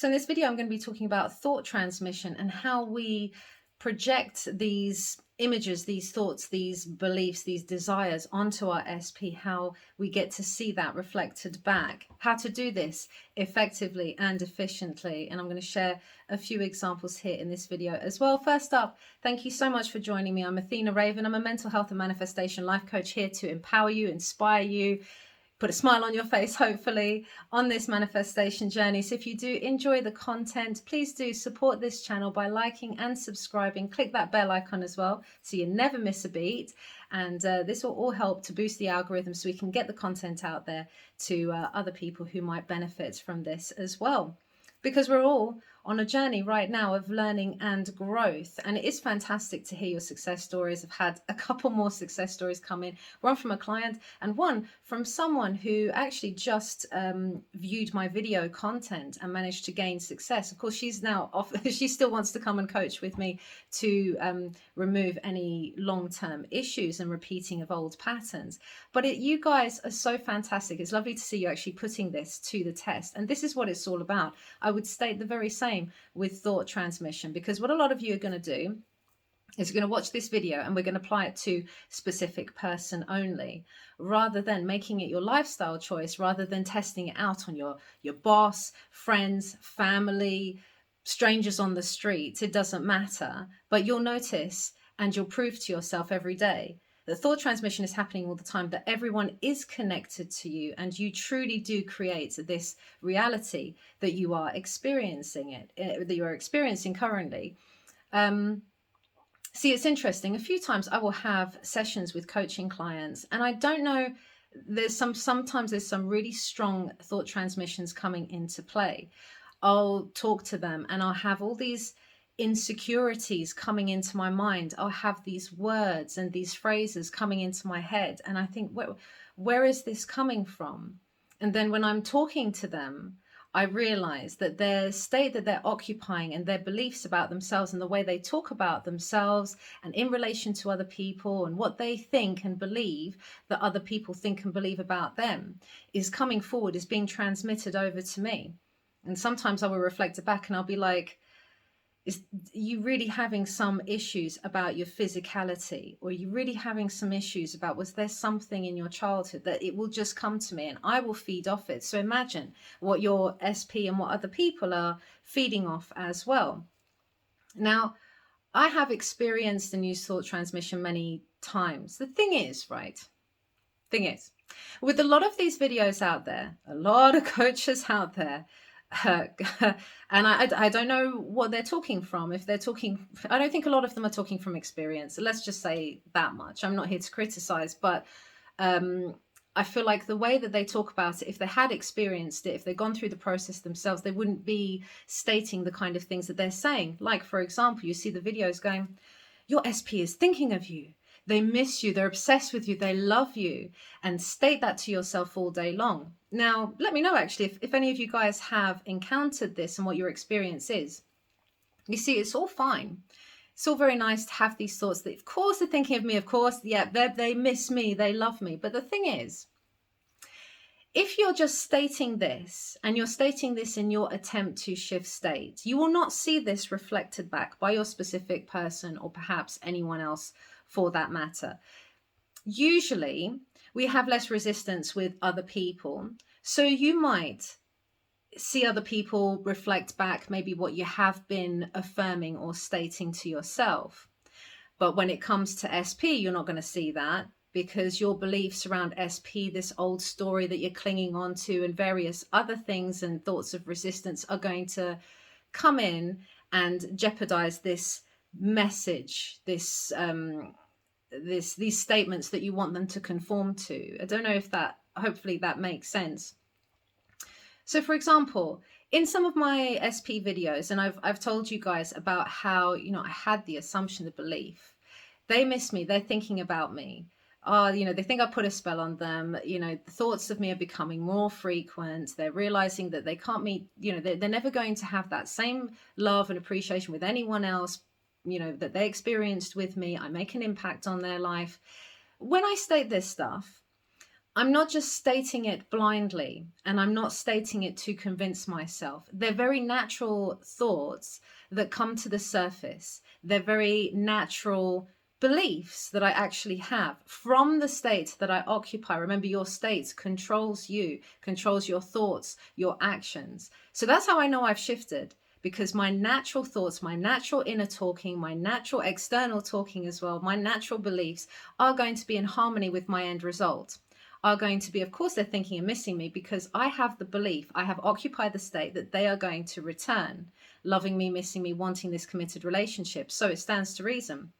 So in this video, I'm going to be talking about thought transmission and how we project these images, these thoughts, these beliefs, these desires onto our SP, how we get to see that reflected back, how to do this effectively and efficiently. And I'm going to share a few examples here in this video as well. First up, thank you so much for joining me. I'm Athena Raven. I'm a mental health and manifestation life coach here to empower you, inspire you, put a smile on your face, hopefully, on this manifestation journey. So if you do enjoy the content, please do support this channel by liking and subscribing. Click that bell icon as well so you never miss a beat. And this will all help to boost the algorithm so we can get the content out there to other people who might benefit from this as well. Because we're all on a journey right now of learning and growth. And it is fantastic to hear your success stories. I've had a couple more success stories come in, one from a client and one from someone who actually just viewed my video content and managed to gain success. Of course, she's now off. She still wants to come and coach with me to remove any long-term issues and repeating of old patterns. But you guys are so fantastic. It's lovely to see you actually putting this to the test. And this is what it's all about. I would state the very same with thought transmission, because what a lot of you are going to do is you're going to watch this video and we're going to apply it to specific person only, rather than making it your lifestyle choice, rather than testing it out on your boss, friends, family, strangers on the street. It doesn't matter, but you'll notice and you'll prove to yourself every day that thought transmission is happening all the time, that everyone is connected to you and you truly do create this reality that you are experiencing that you are experiencing currently. See, it's interesting. A few times I will have sessions with coaching clients and I don't know, sometimes there's some really strong thought transmissions coming into play. I'll talk to them and I'll have all these insecurities coming into my mind. I'll have these words and these phrases coming into my head. And I think, where is this coming from? And then when I'm talking to them, I realize that their state that they're occupying and their beliefs about themselves and the way they talk about themselves and in relation to other people and what they think and believe that other people think and believe about them is coming forward, is being transmitted over to me. And sometimes I will reflect it back and I'll be like, is you really having some issues about your physicality, or you really having some issues about, was there something in your childhood that it will just come to me and I will feed off it? So imagine what your SP and what other people are feeding off as well. Now, I have experienced and used thought transmission many times. The thing is, with a lot of these videos out there, a lot of coaches out there, and I don't know what they're talking from. If they're talking, I don't think a lot of them are talking from experience. Let's just say that much. I'm not here to criticize, but I feel like the way that they talk about it, if they had experienced it, if they'd gone through the process themselves, they wouldn't be stating the kind of things that they're saying. Like, for example, you see the videos going, your SP is thinking of you. They miss you, they're obsessed with you, they love you, and state that to yourself all day long. Now, let me know actually if any of you guys have encountered this and what your experience is. You see, it's all fine. It's all very nice to have these thoughts that, of course, they're thinking of me, of course, yeah, they miss me, they love me. But the thing is, if you're just stating this and you're stating this in your attempt to shift state, you will not see this reflected back by your specific person or perhaps anyone else for that matter. Usually we have less resistance with other people. So you might see other people reflect back maybe what you have been affirming or stating to yourself. But when it comes to SP, you're not going to see that, because your beliefs around SP, this old story that you're clinging on to, and various other things and thoughts of resistance are going to come in and jeopardize this message, these statements that you want them to conform to. I don't know if that, hopefully that makes sense. So for example, in some of my SP videos, and I've told you guys about how, I had the assumption, the belief, they miss me, they're thinking about me. They think I put a spell on them. The thoughts of me are becoming more frequent. They're realizing that they can't meet, they're never going to have that same love and appreciation with anyone else, that they experienced with me. I make an impact on their life. When I state this stuff, I'm not just stating it blindly, and I'm not stating it to convince myself. They're very natural thoughts that come to the surface. They're very natural beliefs that I actually have from the state that I occupy. Remember, your state controls you, controls your thoughts, your actions. So that's how I know I've shifted, because my natural thoughts, my natural inner talking, my natural external talking as well, my natural beliefs are going to be in harmony with my end result, are going to be, of course, they're thinking and missing me, because I have the belief, I have occupied the state that they are going to return, loving me, missing me, wanting this committed relationship. So it stands to reason.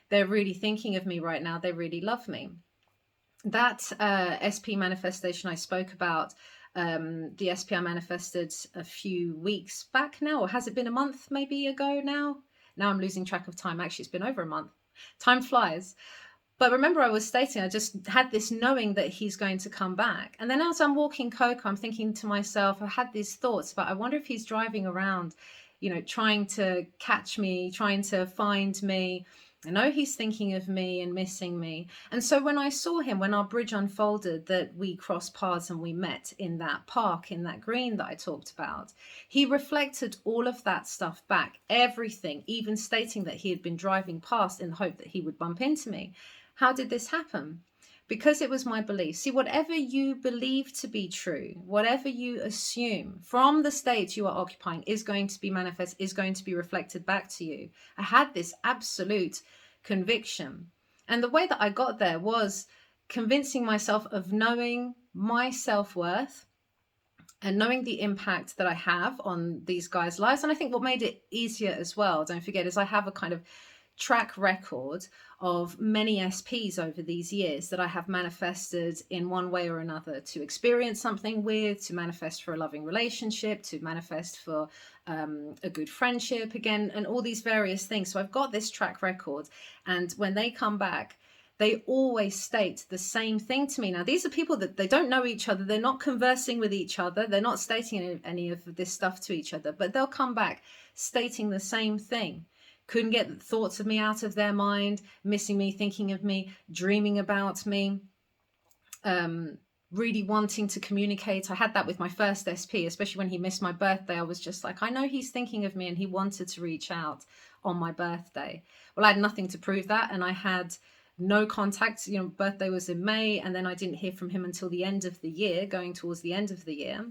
They're really thinking of me right now. They really love me. That SP manifestation I spoke about, the SP I manifested a few weeks back now, or has it been a month maybe ago now? Now I'm losing track of time. Actually, it's been over a month. Time flies. But remember, I was stating, I just had this knowing that he's going to come back. And then as I'm walking Coco, I'm thinking to myself, I had these thoughts about, I wonder if he's driving around, trying to catch me, trying to find me. I know he's thinking of me and missing me. And so when I saw him, when our bridge unfolded, that we crossed paths and we met in that park, in that green that I talked about, he reflected all of that stuff back, everything, even stating that he had been driving past in the hope that he would bump into me. How did this happen? Because it was my belief. See, whatever you believe to be true, whatever you assume from the state you are occupying is going to be manifest, is going to be reflected back to you. I had this absolute conviction. And the way that I got there was convincing myself of knowing my self-worth and knowing the impact that I have on these guys' lives. And I think what made it easier as well, don't forget, is I have a kind of track record of many SPs over these years that I have manifested in one way or another, to experience something with, to manifest for a loving relationship, to manifest for a good friendship again, and all these various things. So I've got this track record, and when they come back, they always state the same thing to me. Now, these are people that they don't know each other. They're not conversing with each other. They're not stating any of this stuff to each other, but they'll come back stating the same thing. Couldn't get thoughts of me out of their mind, missing me, thinking of me, dreaming about me, really wanting to communicate. I had that with my first SP, especially when he missed my birthday. I was just like, I know he's thinking of me and he wanted to reach out on my birthday. Well, I had nothing to prove that, and I had no contact. Birthday was in May, and then I didn't hear from him until the end of the year, going towards the end of the year.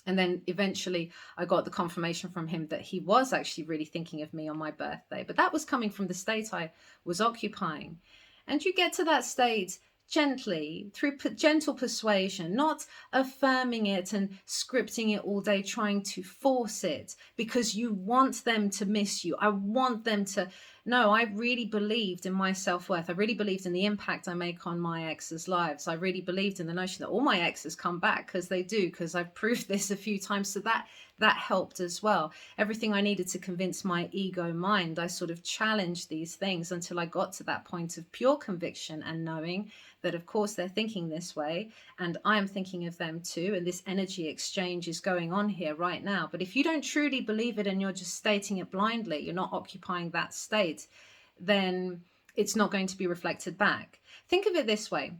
And then eventually I got the confirmation from him that he was actually really thinking of me on my birthday. But that was coming from the state I was occupying. And you get to that state gently, through gentle persuasion, not affirming it and scripting it all day, trying to force it because you want them to miss you. I want them to. No, I really believed in my self-worth. I really believed in the impact I make on my exes' lives. I really believed in the notion that all my exes come back, because they do, because I've proved this a few times. So that helped as well. Everything I needed to convince my ego mind, I sort of challenged these things until I got to that point of pure conviction and knowing that, of course, they're thinking this way and I am thinking of them too. And this energy exchange is going on here right now. But if you don't truly believe it and you're just stating it blindly, you're not occupying that state, then it's not going to be reflected back. Think of it this way.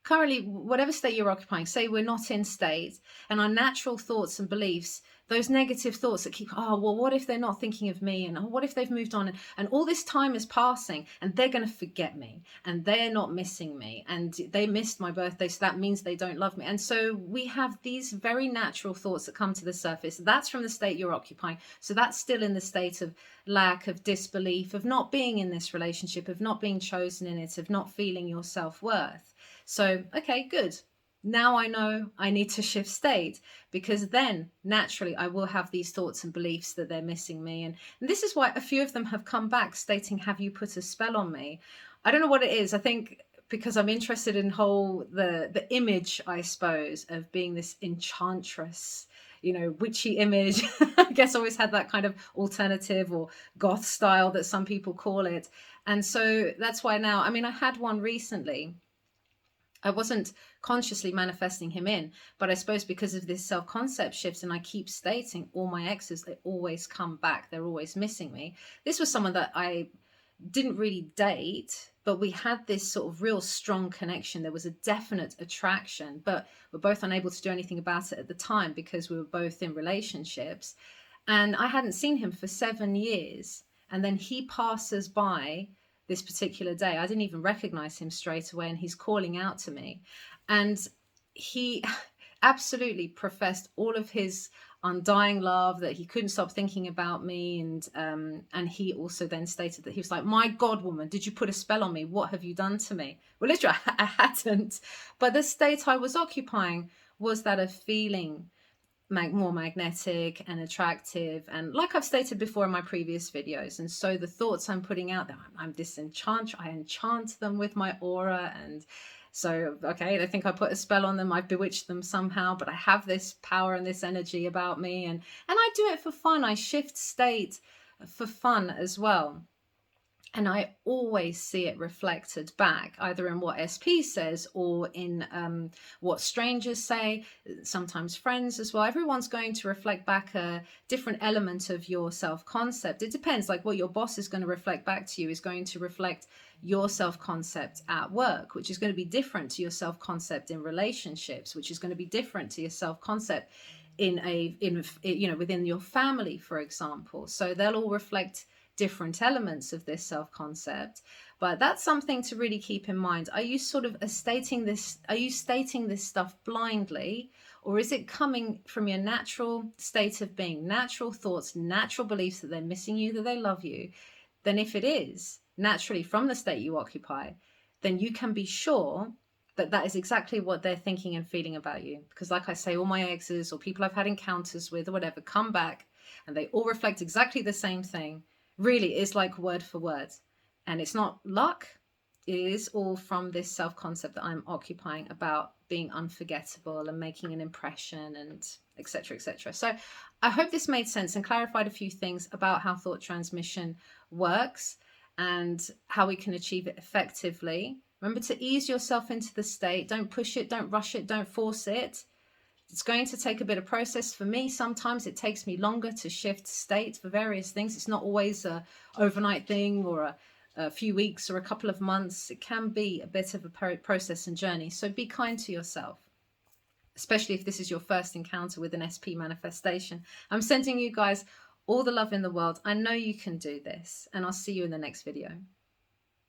Currently, whatever state you're occupying, say we're not in state, and our natural thoughts and beliefs, those negative thoughts that keep, oh, well, what if they're not thinking of me? And oh, what if they've moved on? And all this time is passing and they're going to forget me and they're not missing me and they missed my birthday, so that means they don't love me. And so we have these very natural thoughts that come to the surface. That's from the state you're occupying. So that's still in the state of lack, of disbelief, of not being in this relationship, of not being chosen in it, of not feeling your self-worth. So, okay, good. Now I know I need to shift state, because then naturally I will have these thoughts and beliefs that they're missing me. And this is why a few of them have come back stating, have you put a spell on me? I don't know what it is. I think because I'm interested in the image, I suppose, of being this enchantress, witchy image. I guess I always had that kind of alternative or goth style that some people call it. And so that's why now, I had one recently. I wasn't consciously manifesting him in, but I suppose because of this self-concept shift, and I keep stating all my exes, they always come back. They're always missing me. This was someone that I didn't really date, but we had this sort of real strong connection. There was a definite attraction, but we're both unable to do anything about it at the time because we were both in relationships. And I hadn't seen him for 7 years. And then he passes by this particular day. I didn't even recognize him straight away. And he's calling out to me. And he absolutely professed all of his undying love, that he couldn't stop thinking about me. And he also then stated that he was like, my God, woman, did you put a spell on me? What have you done to me? Well, literally, I hadn't. But the state I was occupying was that of feeling more magnetic and attractive, and like I've stated before in my previous videos. And so the thoughts I'm putting out there, I'm disenchant, I enchant them with my aura. And so, okay, they think I put a spell on them, I've bewitched them somehow, but I have this power and this energy about me, and I do it for fun. I shift state for fun as well. And I always see it reflected back, either in what SP says or in what strangers say, sometimes friends as well. Everyone's going to reflect back a different element of your self-concept. It depends, like what your boss is going to reflect back to you is going to reflect your self-concept at work, which is going to be different to your self-concept in relationships, which is going to be different to your self-concept within your family, for example. So they'll all reflect different elements of this self-concept. But that's something to really keep in mind. Are you sort of stating this stuff blindly, or is it coming from your natural state of being, natural thoughts, natural beliefs that they're missing you, that they love you? Then if it is naturally from the state you occupy, then you can be sure that that is exactly what they're thinking and feeling about you. Because like I say, all my exes or people I've had encounters with or whatever come back and they all reflect exactly the same thing. Really is like word for word. And it's not luck. It is all from this self-concept that I'm occupying about being unforgettable and making an impression, and etc., etc. So I hope this made sense and clarified a few things about how thought transmission works and how we can achieve it effectively. Remember to ease yourself into the state. Don't push it, don't rush it, don't force it. It's going to take a bit of process. For me, sometimes it takes me longer to shift state for various things. It's not always a overnight thing or a few weeks or a couple of months. It can be a bit of a process and journey. So be kind to yourself, especially if this is your first encounter with an SP manifestation. I'm sending you guys all the love in the world. I know you can do this, and I'll see you in the next video.